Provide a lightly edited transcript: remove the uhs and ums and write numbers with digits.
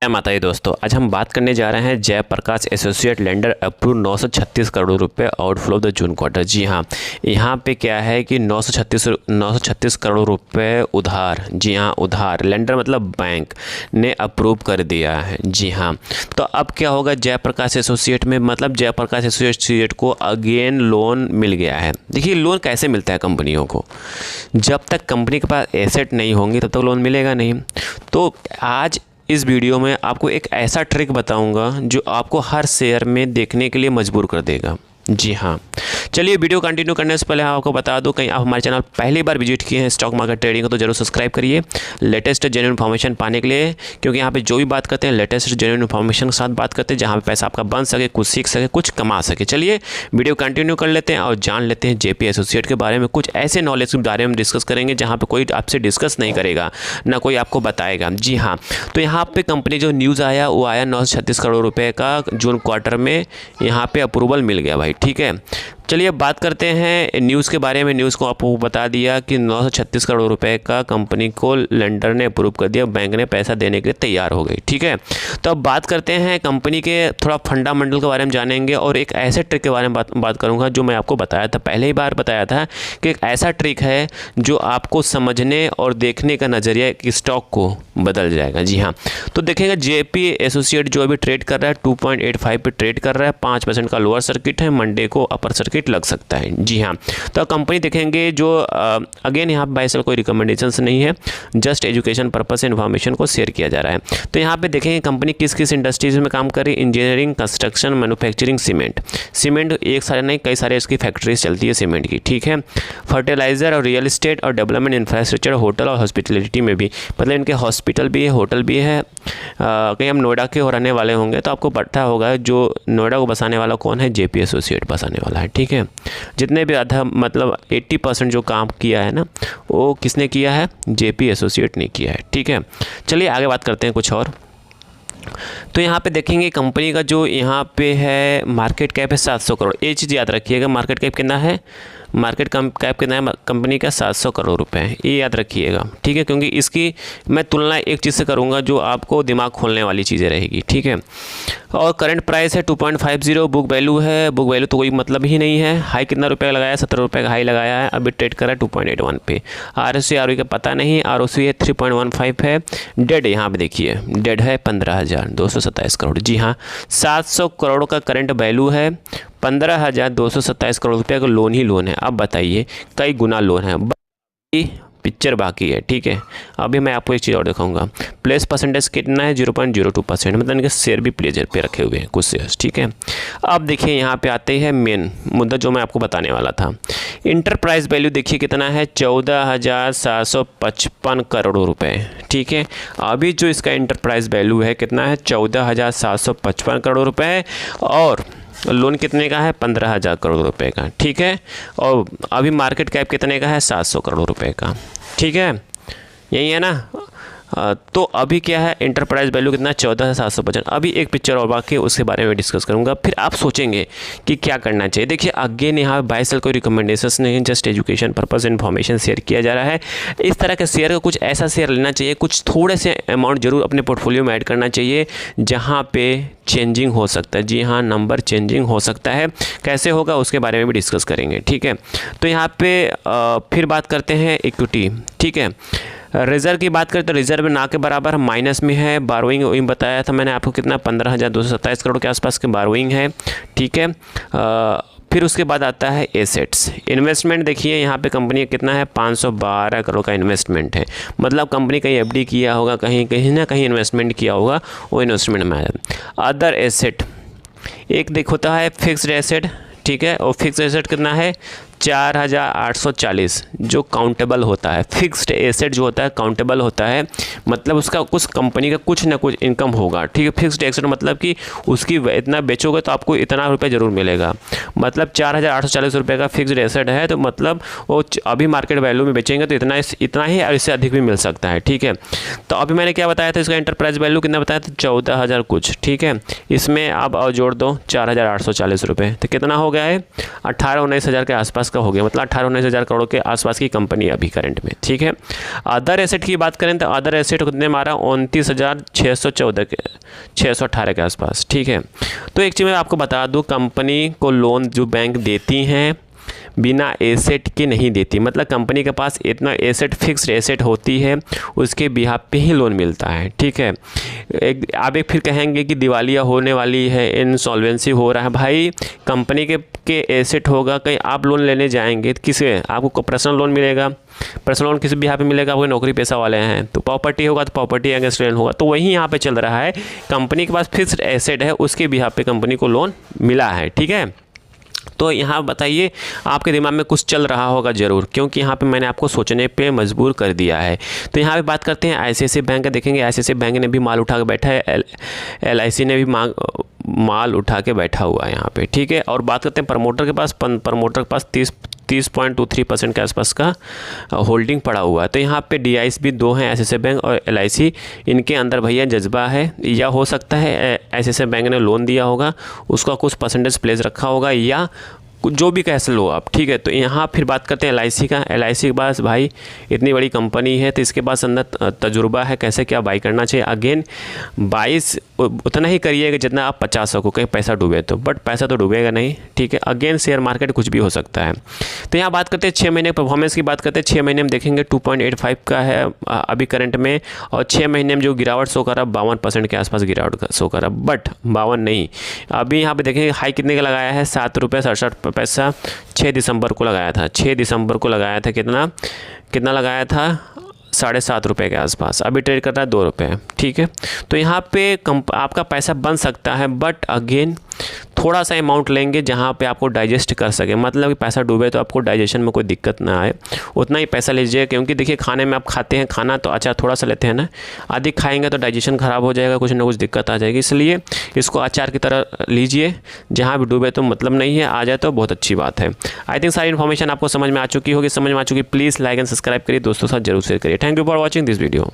माता जी दोस्तों, आज हम बात करने जा रहे हैं Jaiprakash associate lender approve 936 crore रुपए outflow of the June quarter. जी हाँ, यहाँ पे क्या है कि 936 करोड़ रुपए उधार, जी हाँ उधार, लेंडर मतलब बैंक ने अप्रूव कर दिया है। जी हाँ, तो अब क्या होगा जयप्रकाश एसोसिएट में, मतलब जयप्रकाश एसोसिएट को अगेन लोन मिल गया है। देखिए लोन कैसे मिलता है कंपनियों को, जब तक कंपनी के पास एसेट नहीं होंगी तब तक लोन मिलेगा नहीं। तो आज इस वीडियो में आपको एक ऐसा ट्रिक बताऊंगा जो आपको हर शेयर में देखने के लिए मजबूर कर देगा। जी हाँ, चलिए वीडियो कंटिन्यू करने से पहले आपको बता दूं, कहीं आप हमारे चैनल पहली बार विजिट किए हैं स्टॉक मार्केट ट्रेडिंग को तो जरूर सब्सक्राइब करिए लेटेस्ट जेन्युइन इन्फॉर्मेशन पाने के लिए, क्योंकि यहाँ पे जो भी बात करते हैं लेटेस्ट जेन्युइन इन्फॉर्मेशन के साथ बात करते हैं, जहाँ पे पैसा आपका बन सके, कुछ सीख सके, कुछ कमा सके। चलिए वीडियो कंटिन्यू कर लेते हैं और जान लेते हैं जेपी एसोसिएट के बारे में। कुछ ऐसे नॉलेज के बारे में डिस्कस करेंगे जहाँ पर कोई आपसे डिस्कस नहीं करेगा, ना कोई आपको बताएगा। जी हाँ, तो यहाँ पे कंपनी जो न्यूज़ आया वो आया 936 करोड़ रुपये का जून क्वार्टर में यहाँ पे अप्रूवल मिल गया भाई। ठीक है, चलिए बात करते हैं न्यूज़ के बारे में। न्यूज़ को आपको बता दिया कि 936 करोड़ रुपए का कंपनी को लेंडर ने अप्रूव कर दिया, बैंक ने पैसा देने के लिए तैयार हो गई। ठीक है, तो अब बात करते हैं कंपनी के थोड़ा फंडामेंटल के बारे में जानेंगे और एक ऐसे ट्रिक के बारे में बात करूंगा जो मैं आपको बताया था, पहले ही बार बताया था कि एक ऐसा ट्रिक है जो आपको समझने और देखने का नज़रिया कि स्टॉक को बदल जाएगा। जी हाँ, तो देखेंगे जेपी एसोसिएट जो अभी ट्रेड कर रहा है 2.85 पे ट्रेड कर रहा है, 5% का लोअर सर्किट है, मंडे को अपर सर्किट लग सकता है। जी हाँ, तो कंपनी देखेंगे जो अगेन यहाँ बाय सेल कोई रिकमेंडेशंस नहीं है, जस्ट एजुकेशन पर्पस से इन्फॉर्मेशन को शेयर किया जा रहा है। तो यहाँ पे देखेंगे कंपनी किस किस इंडस्ट्रीज में काम कर रही है, इंजीनियरिंग, कंस्ट्रक्शन, मैन्युफैक्चरिंग, सीमेंट एक सारे नहीं कई सारे इसकी फैक्ट्रीज चलती है सीमेंट की। ठीक है, फर्टिलाइजर और रियल एस्टेट और डेवलपमेंट इंफ्रास्ट्रक्चर, होटल और हॉस्पिटलिटी में भी, मतलब इनके हॉस्पिटल भी है, होटल भी है। कहीं हम नोएडा के रहने वाले होंगे तो आपको पता होगा जो नोएडा को बसाने वाला कौन है, जेपी एसोसिएट बसाने वाला है। ठीक है, जितने भी आधा मतलब 80% जो काम किया है ना वो किसने किया है, जेपी एसोसिएट ने किया है। ठीक है, चलिए आगे बात करते हैं कुछ और। तो यहाँ पे देखेंगे कंपनी का जो यहाँ पे है मार्केट कैप है 700 करोड़। ये चीज़ याद रखिएगा, मार्केट कैप कितना है, मार्केट कैप कितना है कंपनी का, 700 करोड़ रुपए है, ये याद रखिएगा। ठीक है, क्योंकि इसकी मैं तुलना एक चीज़ से करूँगा जो आपको दिमाग खोलने वाली चीज़ें रहेगी। ठीक है, और करंट प्राइस है 2.50, बुक वैल्यू है, बुक वैल्यू तो कोई मतलब ही नहीं है। हाई कितना रुपये लगाया, 17 रुपये का हाई लगाया है, अभी ट्रेड कर रहा है 2.81 पे। ROC ROE का पता नहीं, ROC है 3.15 है। डेड यहाँ पे देखिए, डेड है 15,227 करोड़। जी हाँ, 700 करोड़ का करंट वैल्यू है, 15,227 करोड़ रुपये का लोन ही लोन है। अब बताइए कई गुना लोन है, पिक्चर बाकी है। ठीक है, अभी मैं आपको एक चीज़ और दिखाऊंगा, प्लेस परसेंटेज कितना है, 0.02%, मतलब इनके शेयर भी प्लेजर पे रखे हुए हैं कुछ शेयर्स। ठीक है, अब देखिए यहाँ पे आते हैं मेन मुद्दा जो मैं आपको बताने वाला था। इंटरप्राइज वैल्यू देखिए कितना है, 14,755 करोड़ रुपए। ठीक है, अभी जो इसका इंटरप्राइज वैल्यू है कितना है, 14,755 करोड़ रुपए, और लोन कितने का है, 15,000 करोड़ रुपए का। ठीक है, और अभी मार्केट कैप कितने का है, 700 करोड़ रुपए का। ठीक है, यही है ना। तो अभी क्या है, इंटरप्राइज वैल्यू कितना, 14,755। अभी एक पिक्चर और बाकी उसके बारे में डिस्कस करूंगा, फिर आप सोचेंगे कि क्या करना चाहिए। देखिए अगेन यहाँ बाय सेल कोई रिकमेंडेशंस नहीं है, just education purpose information share किया जा रहा है। इस तरह के शेयर का कुछ ऐसा शेयर लेना चाहिए, कुछ थोड़े से अमाउंट जरूर अपने पोर्टफोलियो में ऐड करना चाहिए जहाँ पे चेंजिंग हो सकता है। जी हाँ, नंबर चेंजिंग हो सकता है, कैसे होगा उसके बारे में भी डिस्कस करेंगे। ठीक है, तो यहाँ पे फिर बात करते हैं इक्विटी। ठीक है, रिजर्व की बात करें तो रिजर्व ना के बराबर माइनस में है। बारोइंग वही बताया था मैंने आपको कितना, 15,227 करोड़ के आसपास के बारोइंग है। ठीक है, फिर उसके बाद आता है एसेट्स। इन्वेस्टमेंट देखिए यहाँ पे कंपनी कितना है, 512 करोड़ का इन्वेस्टमेंट है, मतलब कंपनी कहीं एफडी किया होगा, कहीं ना कहीं इन्वेस्टमेंट किया होगा, वो इन्वेस्टमेंट में आया। अदर एसेट एक देख होता है फिक्स्ड एसेट। ठीक है, और फिक्स्ड एसेट कितना है, 4,840 जो काउंटेबल होता है। फिक्स्ड एसेट जो होता है काउंटेबल होता है, मतलब उसका कुछ कंपनी का कुछ ना कुछ इनकम होगा। ठीक है, फिक्स्ड एसेट मतलब कि उसकी इतना बेचोगे तो आपको इतना रुपये ज़रूर मिलेगा, मतलब 4,840 रुपये का फिक्स्ड एसेट है, तो मतलब वो अभी मार्केट वैल्यू में बेचेंगे तो इतना ही और इससे अधिक भी मिल सकता है। ठीक है, तो अभी मैंने क्या बताया था, इसका एंटरप्राइज वैल्यू कितना बताया था, 14,000 कुछ। ठीक है, इसमें आप और जोड़ दो 4,840 रुपये, तो कितना हो गया है, 18-19 हज़ार के आसपास आसपास का हो गया, मतलब 18-19 हज़ार करोड़ के आसपास की कंपनी अभी करंट में, ठीक है। अदर एसेट की बात करें तो अदर एसेट कितने मारा, 29,618 के आसपास, ठीक है। तो एक चीज़ मैं आपको बता दूँ, कंपनी को लोन जो बैंक देती हैं बिना एसेट के नहीं देती, मतलब कंपनी के पास इतना एसेट, फिक्स्ड एसेट होती है, उसके बिहाफ पे ही लोन मिलता है, ठीक है। आप फिर कहेंगे कि दिवालिया होने वाली है, इंसॉल्वेंसी हो रहा है, भाई कंपनी के एसेट होगा, कहीं आप लोन लेने जाएंगे किसे, आपको पर्सनल लोन मिलेगा, पर्सनल लोन किसी बिहाफ पे मिलेगा, आपको नौकरी पेशा वाले हैं तो प्रॉपर्टी होगा, तो प्रॉपर्टी अगेंस्ट लोन होगा, तो वही यहाँ पे चल रहा है, कंपनी के पास फिक्स्ड एसेट है, उसके बिहाफ पे कंपनी को लोन मिला है, ठीक है। तो यहाँ बताइए, आपके दिमाग में कुछ चल रहा होगा ज़रूर, क्योंकि यहाँ पे मैंने आपको सोचने पे मजबूर कर दिया है। तो यहाँ पे बात करते हैं ICICI बैंक का, देखेंगे ICICI बैंक ने भी माल उठा के बैठा है, LIC ने भी माल उठा के बैठा हुआ है यहाँ पे, ठीक है। और बात करते हैं प्रमोटर के पास, प्रमोटर के पास 30.23% के आसपास का होल्डिंग पड़ा हुआ है। तो यहाँ पे DIs भी 2 हैं, ICICI बैंक और LIC, इनके अंदर भैया जज्बा है, या हो सकता है ICICI बैंक ने लोन दिया होगा, उसका कुछ परसेंटेज प्लेस रखा होगा, या जो भी कैसे लो आप, ठीक है। तो यहाँ फिर बात करते हैं LIC का। LIC के पास भाई इतनी बड़ी कंपनी है, तो इसके पास अंदर तजुर्बा है, कैसे क्या बाई करना चाहिए। अगेन 22 उतना ही करिएगा जितना आप 50 सको, कहीं पैसा डूबे तो, बट पैसा तो डूबेगा नहीं, ठीक है। अगेन शेयर मार्केट कुछ भी हो सकता है। तो यहाँ बात करते हैं 6 महीने परफॉर्मेंस की बात करते हैं। 6 महीने में देखेंगे 2.85 का है अभी करंट में, और 6 महीने में जो गिरावट शो कर रहा 52% के आसपास गिरावट शो कर रहा, बट 52 नहीं, अभी यहाँ पे देखेंगे हाई कितने का लगाया है, 7 रुपये 67 पैसा 6 दिसंबर को लगाया था, 6 दिसंबर को लगाया था, कितना लगाया था, 7.5 रुपये के आसपास, अभी ट्रेड कर रहा है 2 रुपये, ठीक है। तो यहाँ पे आपका पैसा बन सकता है, बट अगेन थोड़ा सा अमाउंट लेंगे जहाँ पे आपको डाइजेस्ट कर सके, मतलब कि पैसा डूबे तो आपको डाइजेशन में कोई दिक्कत ना आए, उतना ही पैसा लीजिए। क्योंकि देखिए खाने में आप खाते हैं खाना तो अचार थोड़ा सा लेते हैं ना, अधिक खाएंगे तो डाइजेशन ख़राब हो जाएगा, कुछ ना कुछ दिक्कत आ जाएगी, इसलिए इसको अचार की तरह लीजिए, जहाँ भी डूबे तो मतलब नहीं है, आ जाए तो बहुत अच्छी बात है। आई थिंक सारी इन्फॉर्मेशन आपको समझ में आ चुकी होगी, समझ में आ चुकी, प्लीज़ लाइक एंड सब्सक्राइब करिए, दोस्तों के साथ जरूर शेयर करिए। Thank you for watching this video.